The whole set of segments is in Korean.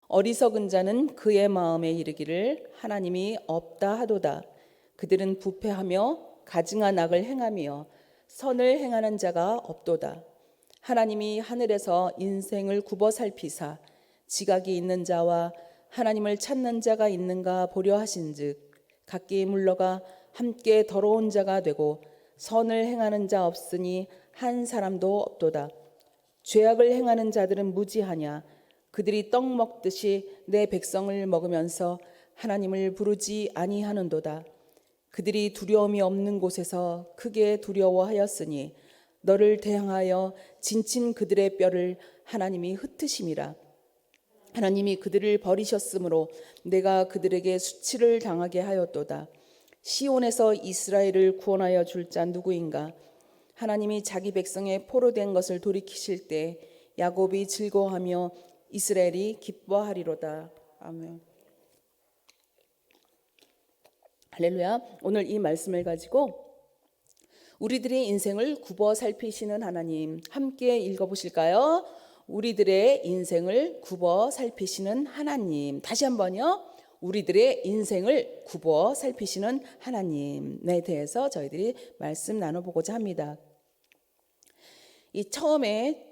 어리석은 자는 그의 마음에 이르기를 하나님이 없다 하도다. 그들은 부패하며 가증한 악을 행하며 선을 행하는 자가 없도다. 하나님이 하늘에서 인생을 굽어 살피사 지각이 있는 자와 하나님을 찾는 자가 있는가 보려 하신즉 각기 물러가 함께 더러운 자가 되고 선을 행하는 자 없으니 한 사람도 없도다. 죄악을 행하는 자들은 무지하냐. 그들이 떡 먹듯이 내 백성을 먹으면서 하나님을 부르지 아니하는도다. 그들이 두려움이 없는 곳에서 크게 두려워하였으니 너를 대항하여 진친 그들의 뼈를 하나님이 흩으심이라. 하나님이 그들을 버리셨으므로 내가 그들에게 수치를 당하게 하였도다. 시온에서 이스라엘을 구원하여 줄 자 누구인가? 하나님이 자기 백성의 포로된 것을 돌이키실 때 야곱이 즐거워하며 이스라엘이 기뻐하리로다. 아멘. 할렐루야. 오늘 이 말씀을 가지고 우리들의 인생을 굽어 살피시는 하나님 함께 읽어보실까요? 우리들의 인생을 굽어 살피시는 하나님. 다시 한번요. 우리들의 인생을 굽어 살피시는 하나님에 대해서 저희들이 말씀 나눠보고자 합니다. 이 처음에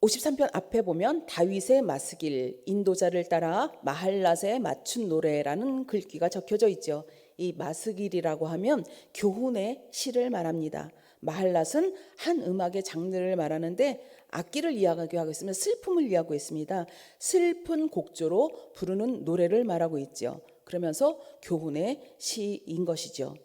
53편 앞에 보면 다윗의 마스길, 인도자를 따라 마할랏에 맞춘 노래라는 글귀가 적혀져 있죠. 이 마스길이라고 하면 교훈의 시를 말합니다. 마할랏은 한 음악의 장르를 말하는데 악기를 이야기하고 있으면 슬픔을 이야기하고 있습니다. 슬픈 곡조로 부르는 노래를 말하고 있죠. 그러면서 교훈의 시인 것이죠.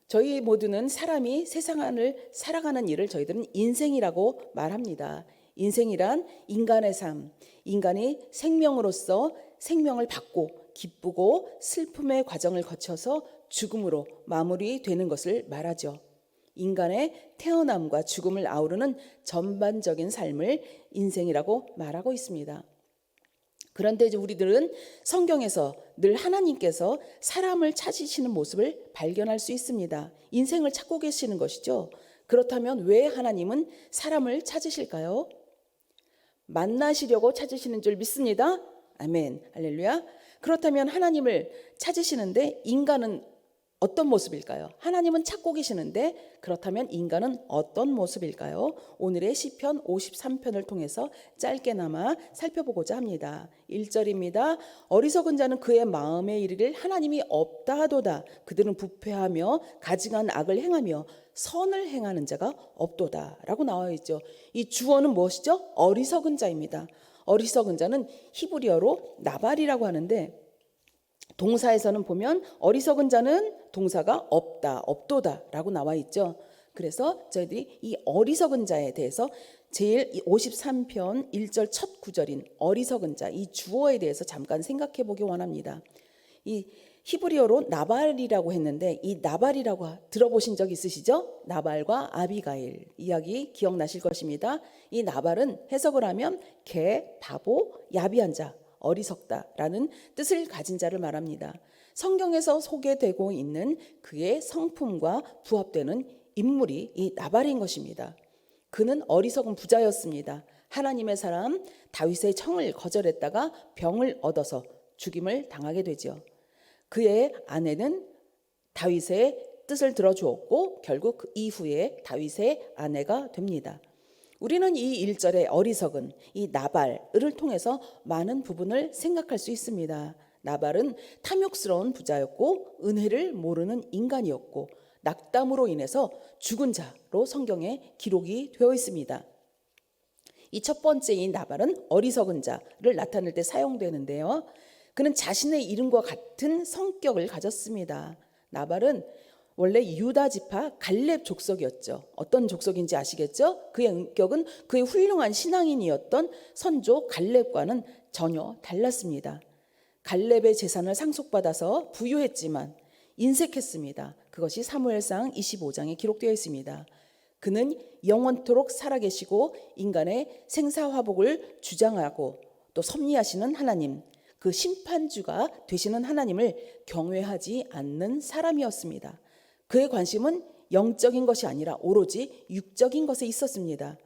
저희 모두는 사람이 세상을 살아가는 일을 저희들은 인생이라고 말합니다. 인생이란 인간의 삶, 인간이 생명으로서 생명을 받고 기쁘고 슬픔의 과정을 거쳐서 죽음으로 마무리되는 것을 말하죠. 인간의 태어남과 죽음을 아우르는 전반적인 삶을 인생이라고 말하고 있습니다. 그런데 우리들은 성경에서 늘 하나님께서 사람을 찾으시는 모습을 발견할 수 있습니다. 인생을 찾고 계시는 것이죠. 그렇다면 왜 하나님은 사람을 찾으실까요? 만나시려고 찾으시는 줄 믿습니다. 아멘. 할렐루야. 그렇다면 하나님을 찾으시는데 인간은 어떤 모습일까요? 하나님은 찾고 계시는데 그렇다면 인간은 어떤 모습일까요? 오늘의 시편 53편을 통해서 짧게나마 살펴보고자 합니다. 1절입니다. 어리석은 자는 그의 마음에 이르기를 하나님이 없다 하도다. 그들은 부패하며 가증한 악을 행하며 선을 행하는 자가 없도다 라고 나와 있죠. 이 주어는 무엇이죠? 어리석은 자입니다. 어리석은 자는 히브리어로 나발이라고 하는데 동사에서는 보면 어리석은 자는 동사가 없다, 없도다 라고 나와 있죠. 그래서 저희들이 이 어리석은 자에 대해서 제일 53편 1절 첫 구절인 어리석은 자, 이 주어에 대해서 잠깐 생각해 보기 원합니다. 이 히브리어로 나발이라고 했는데 이 나발이라고 들어보신 적 있으시죠? 나발과 아비가일 이야기 기억나실 것입니다. 이 나발은 해석을 하면 개, 바보, 야비한 자, 어리석다라는 뜻을 가진 자를 말합니다. 성경에서 소개되고 있는 그의 성품과 부합되는 인물이 이 나발인 것입니다. 그는 어리석은 부자였습니다. 하나님의 사람 다윗의 청을 거절했다가 병을 얻어서 죽임을 당하게 되죠. 그의 아내는 다윗의 뜻을 들어주었고 결국 그 이후에 다윗의 아내가 됩니다. 우리는 이 1절의 어리석은 이 나발을 통해서 많은 부분을 생각할 수 있습니다. 나발은 탐욕스러운 부자였고 은혜를 모르는 인간이었고 낙담으로 인해서 죽은 자로 성경에 기록이 되어 있습니다. 이 첫 번째인 나발은 어리석은 자를 나타낼 때 사용되는데요. 그는 자신의 이름과 같은 성격을 가졌습니다. 나발은 원래 유다 지파 갈렙 족속이었죠. 어떤 족속인지 아시겠죠? 그의 인격은 그의 훌륭한 신앙인이었던 선조 갈렙과는 전혀 달랐습니다. 갈렙의 재산을 상속받아서 부유했지만 인색했습니다. 그것이 사무엘상 25장에 기록되어 있습니다. 그는 영원토록 살아계시고 인간의 생사화복을 주장하고 또 섭리하시는 하나님, 그 심판주가 되시는 하나님을 경외하지 않는 사람이었습니다. 그의 관심은 영적인 것이 아니라 오로지 육적인 것에 있었습니다.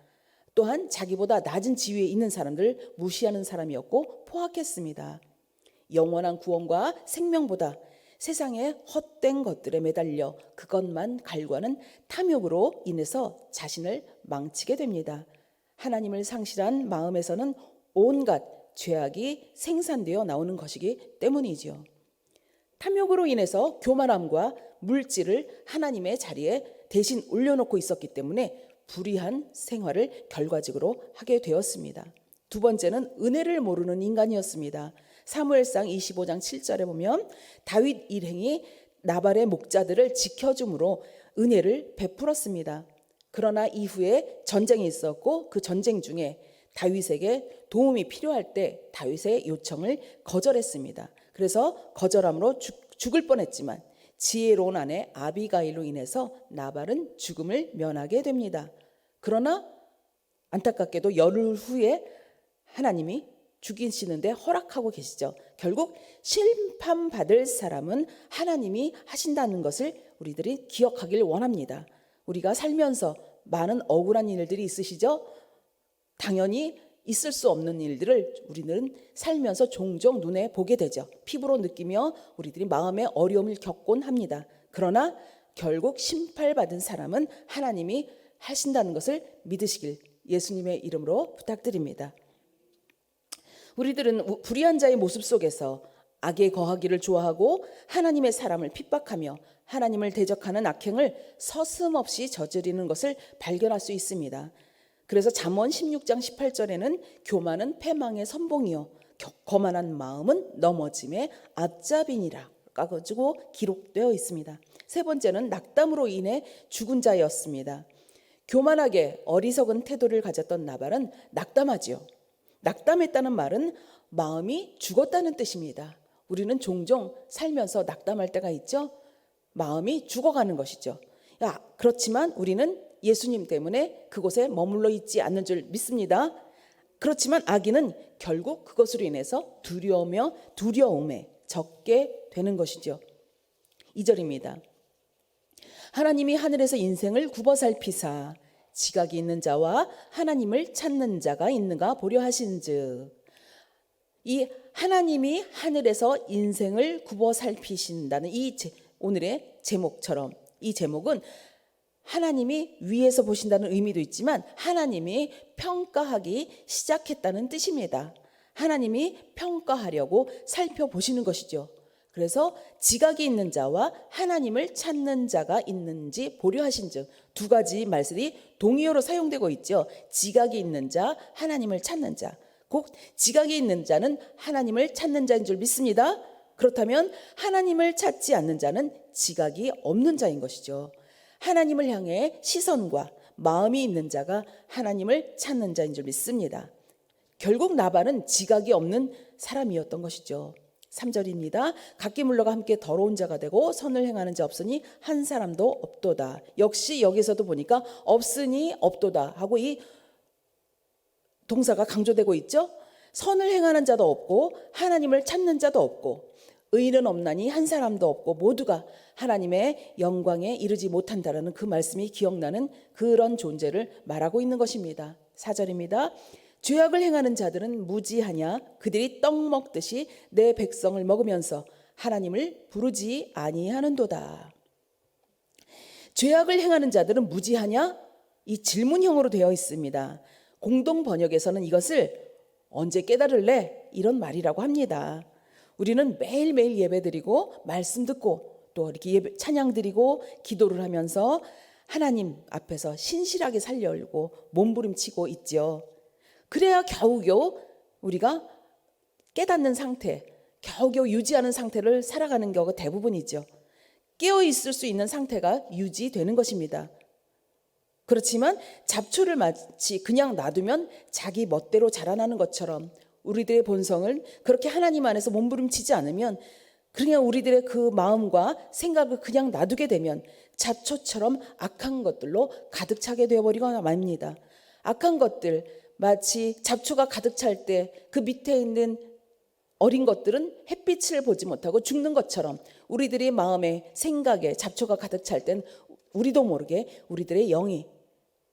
또 또한 자기보다 낮은 지위에 있는 사람들을 무시하는 사람이었고 포악했습니다. 영원한 구원과 생명보다 세상의 헛된 것들에 매달려 그것만 갈구하는 탐욕으로 인해서 자신을 망치게 됩니다. 하나님을 상실한 마음에서는 온갖 죄악이 생산되어 나오는 것이기 때문이지요. 탐욕으로 인해서 교만함과 물질을 하나님의 자리에 대신 올려놓고 있었기 때문에 불의한 생활을 결과적으로 하게 되었습니다. 두 번째는 은혜를 모르는 인간이었습니다. 사무엘상 25장 7절에 보면 다윗 일행이 나발의 목자들을 지켜줌으로 은혜를 베풀었습니다. 그러나 이후에 전쟁이 있었고 그 전쟁 중에 다윗에게 도움이 필요할 때 다윗의 요청을 거절했습니다. 그래서 거절함으로 죽을 뻔했지만 지혜로운 아내 아비가일로 인해서 나발은 죽음을 면하게 됩니다. 그러나 안타깝게도 열흘 후에 하나님이 죽이시는데 허락하고 계시죠. 결국 심판받을 사람은 하나님이 하신다는 것을 우리들이 기억하길 원합니다. 우리가 살면서 많은 억울한 일들이 있으시죠? 당연히 있을 수 없는 일들을 우리는 살면서 종종 눈에 보게 되죠. 피부로 느끼며 우리들이 마음의 어려움을 겪곤 합니다. 그러나 결국 심판받은 사람은 하나님이 하신다는 것을 믿으시길 예수님의 이름으로 부탁드립니다. 우리들은 불의한 자의 모습 속에서 악에 거하기를 좋아하고 하나님의 사람을 핍박하며 하나님을 대적하는 악행을 서슴없이 저지르는 것을 발견할 수 있습니다. 그래서 잠언 16장 18절에는 교만은 패망의 선봉이요 거만한 마음은 넘어짐의 앞잡이니라 가지고 기록되어 있습니다. 세 번째는 낙담으로 인해 죽은 자였습니다. 교만하게 어리석은 태도를 가졌던 나발은 낙담하지요. 낙담했다는 말은 마음이 죽었다는 뜻입니다. 우리는 종종 살면서 낙담할 때가 있죠. 마음이 죽어가는 것이죠. 그렇지만 우리는 예수님 때문에 그곳에 머물러 있지 않는 줄 믿습니다. 그렇지만 악인은 결국 그것으로 인해서 두려움에 적게 되는 것이죠. 2절입니다. 하나님이 하늘에서 인생을 굽어 살피사 지각이 있는 자와 하나님을 찾는 자가 있는가 보려 하신즉. 이 하나님이 하늘에서 인생을 굽어 살피신다는 이 오늘의 제목처럼 이 제목은 하나님이 위에서 보신다는 의미도 있지만 하나님이 평가하기 시작했다는 뜻입니다. 하나님이 평가하려고 살펴보시는 것이죠. 그래서 지각이 있는 자와 하나님을 찾는 자가 있는지 보려 하신즉. 두 가지 말씀이 동의어로 사용되고 있죠. 지각이 있는 자, 하나님을 찾는 자. 곧 지각이 있는 자는 하나님을 찾는 자인 줄 믿습니다. 그렇다면 하나님을 찾지 않는 자는 지각이 없는 자인 것이죠. 하나님을 향해 시선과 마음이 있는 자가 하나님을 찾는 자인 줄 믿습니다. 결국 나발은 지각이 없는 사람이었던 것이죠. 3절입니다. 각기 물러가 함께 더러운 자가 되고 선을 행하는 자 없으니 한 사람도 없도다. 역시 여기서도 보니까 없으니 없도다 하고 이 동사가 강조되고 있죠. 선을 행하는 자도 없고 하나님을 찾는 자도 없고 의인은 없나니 한 사람도 없고 모두가 하나님의 영광에 이르지 못한다라는 그 말씀이 기억나는 그런 존재를 말하고 있는 것입니다. 4절입니다. 죄악을 행하는 자들은 무지하냐 그들이 떡 먹듯이 내 백성을 먹으면서 하나님을 부르지 아니하는도다. 죄악을 행하는 자들은 무지하냐? 이 질문형으로 되어 있습니다. 공동 번역에서는 이것을 언제 깨달을래? 이런 말이라고 합니다. 우리는 매일매일 예배드리고 말씀 듣고 또 이렇게 찬양 드리고 기도를 하면서 하나님 앞에서 신실하게 살려고 몸부림치고 있죠. 그래야 겨우겨우 우리가 깨닫는 상태, 겨우겨우 유지하는 상태를 살아가는 경우가 대부분이죠. 깨어 있을 수 있는 상태가 유지되는 것입니다. 그렇지만 잡초를 마치 그냥 놔두면 자기 멋대로 자라나는 것처럼 우리들의 본성을 그렇게 하나님 안에서 몸부림치지 않으면 그냥 우리들의 그 마음과 생각을 그냥 놔두게 되면 잡초처럼 악한 것들로 가득 차게 되어버리거나 맙니다. 악한 것들 마치 잡초가 가득 찰 때 그 밑에 있는 어린 것들은 햇빛을 보지 못하고 죽는 것처럼 우리들의 마음에 생각에 잡초가 가득 찰 땐 우리도 모르게 우리들의 영이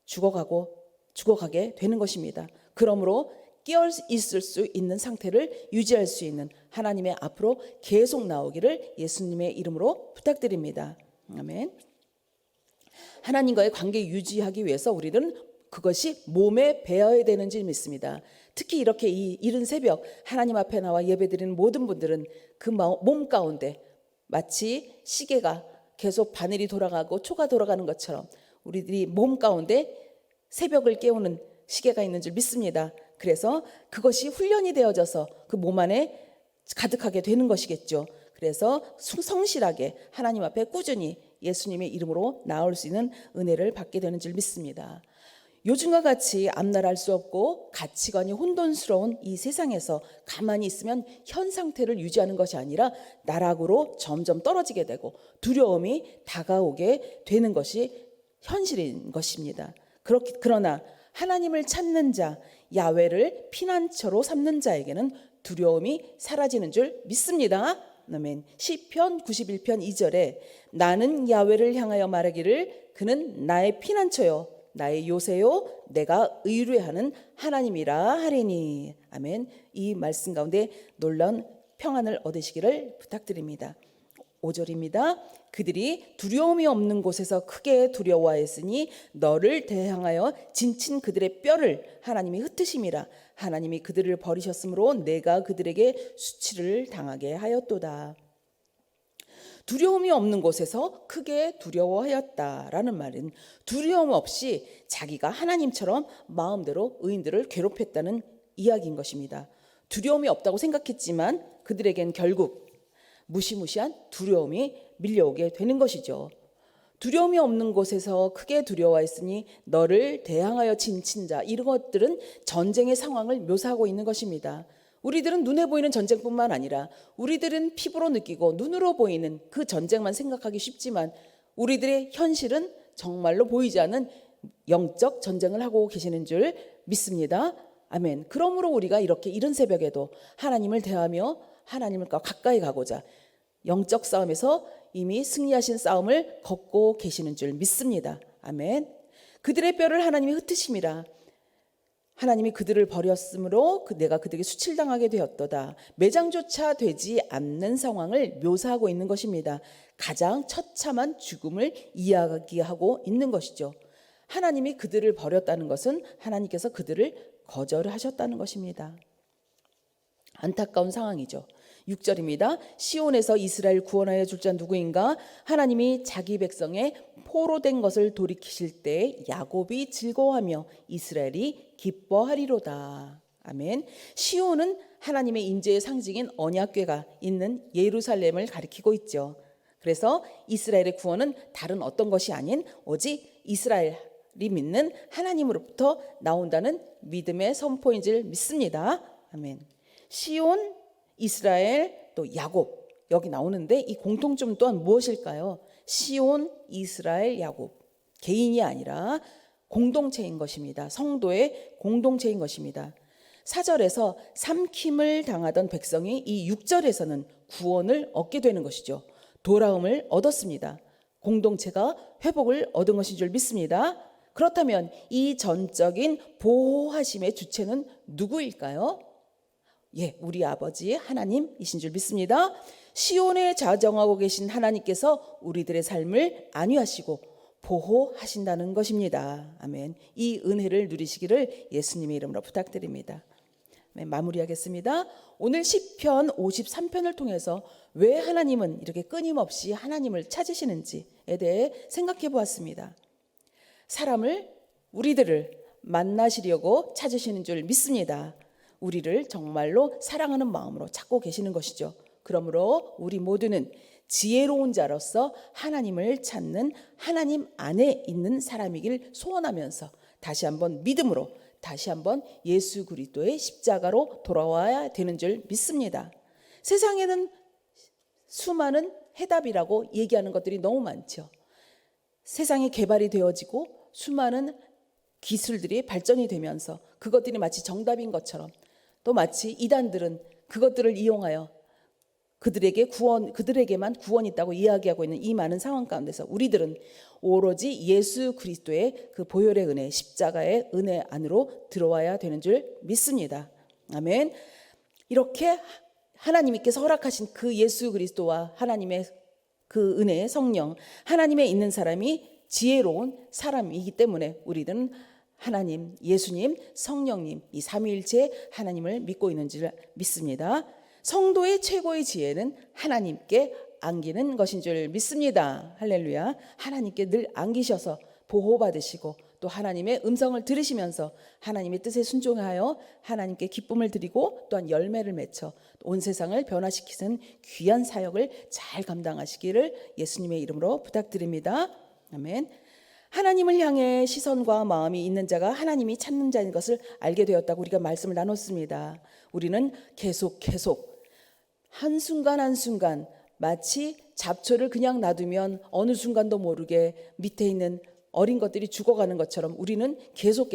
죽어가고 죽어가게 되는 것입니다. 그러므로 깨어 있을 수 있는 상태를 유지할 수 있는 하나님의 앞으로 계속 나오기를 예수님의 이름으로 부탁드립니다. 아멘. 하나님과의 관계 유지하기 위해서 우리는 그것이 몸에 배어야 되는지 믿습니다. 특히 이렇게 이 이른 새벽 하나님 앞에 나와 예배드리는 모든 분들은 그 몸 가운데 마치 시계가 계속 바늘이 돌아가고 초가 돌아가는 것처럼 우리들이 몸 가운데 새벽을 깨우는 시계가 있는 줄 믿습니다. 그래서 그것이 훈련이 되어져서 그 몸 안에 가득하게 되는 것이겠죠. 그래서 성실하게 하나님 앞에 꾸준히 예수님의 이름으로 나올 수 있는 은혜를 받게 되는 줄 믿습니다. 요즘과 같이 앞날할 수 없고 가치관이 혼돈스러운 이 세상에서 가만히 있으면 현 상태를 유지하는 것이 아니라 나락으로 점점 떨어지게 되고 두려움이 다가오게 되는 것이 현실인 것입니다. 그러나 하나님을 찾는 자, 야훼를 피난처로 삼는 자에게는 두려움이 사라지는 줄 믿습니다. 아멘. 시편 91편 2절에 나는 야훼를 향하여 말하기를 그는 나의 피난처요 나의 요새요 내가 의뢰하는 하나님이라 하리니. 아멘. 이 말씀 가운데 놀라운 평안을 얻으시기를 부탁드립니다. 5절입니다. 그들이 두려움이 없는 곳에서 크게 두려워하였으니 너를 대항하여 진친 그들의 뼈를 하나님이 흩으심이라. 하나님이 그들을 버리셨으므로 내가 그들에게 수치를 당하게 하였도다. 두려움이 없는 곳에서 크게 두려워하였다라는 말은 두려움 없이 자기가 하나님처럼 마음대로 의인들을 괴롭혔다는 이야기인 것입니다. 두려움이 없다고 생각했지만 그들에겐 결국 무시무시한 두려움이 밀려오게 되는 것이죠. 두려움이 없는 곳에서 크게 두려워했으니 너를 대항하여 진친 자, 이런 것들은 전쟁의 상황을 묘사하고 있는 것입니다. 우리들은 눈에 보이는 전쟁뿐만 아니라 우리들은 피부로 느끼고 눈으로 보이는 그 전쟁만 생각하기 쉽지만 우리들의 현실은 정말로 보이지 않는 영적 전쟁을 하고 계시는 줄 믿습니다. 아멘. 그러므로 우리가 이렇게 이른 새벽에도 하나님을 대하며 하나님과 가까이 가고자 영적 싸움에서 이미 승리하신 싸움을 걷고 계시는 줄 믿습니다. 아멘. 그들의 뼈를 하나님이 흩으심이라. 하나님이 그들을 버렸으므로 내가 그들에게 수칠당하게 되었도다. 매장조차 되지 않는 상황을 묘사하고 있는 것입니다. 가장 처참한 죽음을 이야기하고 있는 것이죠. 하나님이 그들을 버렸다는 것은 하나님께서 그들을 거절하셨다는 것입니다. 안타까운 상황이죠. 6절입니다. 시온에서 이스라엘 구원하여 줄 자 누구인가? 하나님이 자기 백성의 포로된 것을 돌이키실 때 야곱이 즐거워하며 이스라엘이 기뻐하리로다. 아멘. 시온은 하나님의 임재의 상징인 언약궤가 있는 예루살렘을 가리키고 있죠. 그래서 이스라엘의 구원은 다른 어떤 것이 아닌 오직 이스라엘이 믿는 하나님으로부터 나온다는 믿음의 선포인 줄 믿습니다. 아멘. 시온, 이스라엘, 또 야곱 여기 나오는데 이 공통점 또한 무엇일까요? 시온, 이스라엘, 야곱 개인이 아니라 공동체인 것입니다. 성도의 공동체인 것입니다. 4절에서 삼킴을 당하던 백성이 이 6절에서는 구원을 얻게 되는 것이죠. 돌아옴을 얻었습니다. 공동체가 회복을 얻은 것인 줄 믿습니다. 그렇다면 이 전적인 보호하심의 주체는 누구일까요? 예, 우리 아버지 하나님이신 줄 믿습니다. 시온에 자정하고 계신 하나님께서 우리들의 삶을 안위하시고 보호하신다는 것입니다. 아멘. 이 은혜를 누리시기를 예수님의 이름으로 부탁드립니다. 마무리하겠습니다. 오늘 시편 53편을 통해서 왜 하나님은 이렇게 끊임없이 하나님을 찾으시는지에 대해 생각해 보았습니다. 우리들을 만나시려고 찾으시는 줄 믿습니다. 우리를 정말로 사랑하는 마음으로 찾고 계시는 것이죠. 그러므로 우리 모두는 지혜로운 자로서 하나님을 찾는 하나님 안에 있는 사람이길 소원하면서 다시 한번 믿음으로 다시 한번 예수 그리스도의 십자가로 돌아와야 되는 줄 믿습니다. 세상에는 수많은 해답이라고 얘기하는 것들이 너무 많죠. 세상이 개발이 되어지고 수많은 기술들이 발전이 되면서 그것들이 마치 정답인 것처럼 또 마치 이단들은 그것들을 이용하여 그들에게만 구원이 있다고 이야기하고 있는 이 많은 상황 가운데서 우리들은 오로지 예수 그리스도의 그 보혈의 은혜, 십자가의 은혜 안으로 들어와야 되는 줄 믿습니다. 아멘. 이렇게 하나님께서 허락하신 그 예수 그리스도와 하나님의 그 은혜, 성령, 하나님에 있는 사람이 지혜로운 사람이기 때문에 우리는 하나님, 예수님, 성령님 이 삼위일체 하나님을 믿고 있는 줄 믿습니다. 성도의 최고의 지혜는 하나님께 안기는 것인 줄 믿습니다. 할렐루야. 하나님께 늘 안기셔서 보호받으시고 또 하나님의 음성을 들으시면서 하나님의 뜻에 순종하여 하나님께 기쁨을 드리고 또한 열매를 맺어 온 세상을 변화시키는 귀한 사역을 잘 감당하시기를 예수님의 이름으로 부탁드립니다. 아멘. 하나님을 향해 시선과 마음이 있는 자가 하나님이 찾는 자인 것을 알게 되었다고 우리가 말씀을 나눴습니다. 우리는 계속 한순간 한순간 마치 잡초를 그냥 놔두면 어느 순간도 모르게 밑에 있는 어린 것들이 죽어가는 것처럼 우리는 계속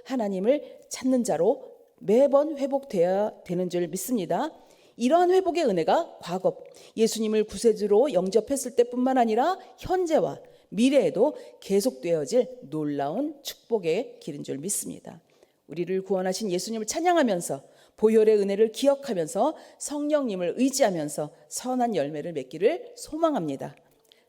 하나님을 찾는 자로 매번 회복되어야 되는 줄 믿습니다. 이러한 회복의 은혜가 과거 예수님을 구세주로 영접했을 때뿐만 아니라 현재와 미래에도 계속되어질 놀라운 축복의 길인 줄 믿습니다. 우리를 구원하신 예수님을 찬양하면서 보혈의 은혜를 기억하면서 성령님을 의지하면서 선한 열매를 맺기를 소망합니다.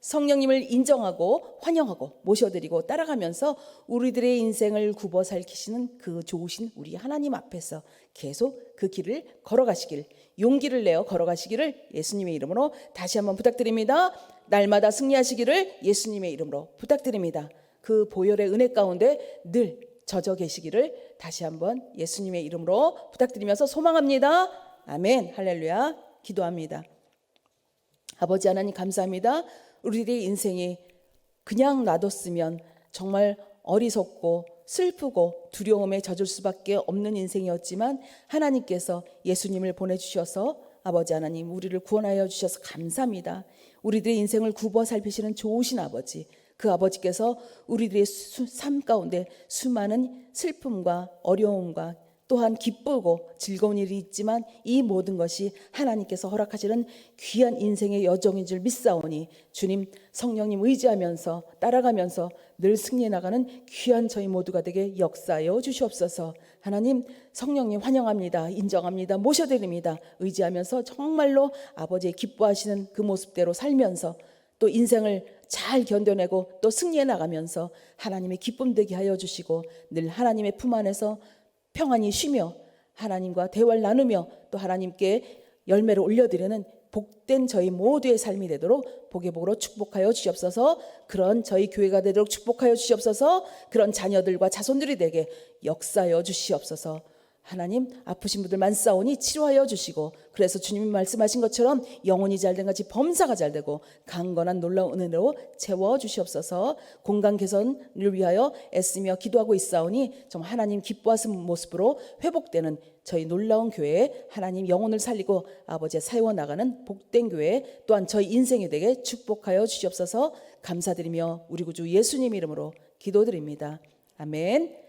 성령님을 인정하고 환영하고 모셔드리고 따라가면서 우리들의 인생을 굽어 살키시는 그 좋으신 우리 하나님 앞에서 계속 그 길을 걸어가시길, 용기를 내어 걸어가시기를 예수님의 이름으로 다시 한번 부탁드립니다. 날마다 승리하시기를 예수님의 이름으로 부탁드립니다. 그 보혈의 은혜 가운데 늘 젖어 계시기를 다시 한번 예수님의 이름으로 부탁드리면서 소망합니다. 아멘. 할렐루야. 기도합니다. 아버지 하나님 감사합니다. 우리들의 인생이 그냥 놔뒀으면 정말 어리석고 슬프고 두려움에 젖을 수밖에 없는 인생이었지만 하나님께서 예수님을 보내주셔서 아버지 하나님 우리를 구원하여 주셔서 감사합니다. 우리들의 인생을 굽어 살피시는 좋으신 아버지, 그 아버지께서 우리들의 삶 가운데 수많은 슬픔과 어려움과 또한 기쁘고 즐거운 일이 있지만 이 모든 것이 하나님께서 허락하시는 귀한 인생의 여정인 줄 믿사오니 주님 성령님 의지하면서 따라가면서 늘 승리해 나가는 귀한 저희 모두가 되게 역사하여 주시옵소서. 하나님 성령님 환영합니다. 인정합니다. 모셔드립니다. 의지하면서 정말로 아버지의 기뻐하시는 그 모습대로 살면서 또 인생을 잘 견뎌내고 또 승리해 나가면서 하나님의 기쁨 되게 하여 주시고 늘 하나님의 품 안에서 평안히 쉬며 하나님과 대화를 나누며 또 하나님께 열매를 올려드리는 복된 저희 모두의 삶이 되도록 복의 복으로 축복하여 주시옵소서. 그런 저희 교회가 되도록 축복하여 주시옵소서. 그런 자녀들과 자손들이 되게 역사하여 주시옵소서. 하나님 아프신 분들 많사오니 치료하여 주시고 그래서 주님이 말씀하신 것처럼 영혼이 잘된 같이 범사가 잘되고 강건한 놀라운 은혜로 채워주시옵소서. 건강 개선을 위하여 애쓰며 기도하고 있사오니 정말 하나님 기뻐하시는 모습으로 회복되는 저희 놀라운 교회에 하나님 영혼을 살리고 아버지의 세워나가는 복된 교회 또한 저희 인생에 되게 축복하여 주시옵소서. 감사드리며 우리 구주 예수님 이름으로 기도드립니다. 아멘.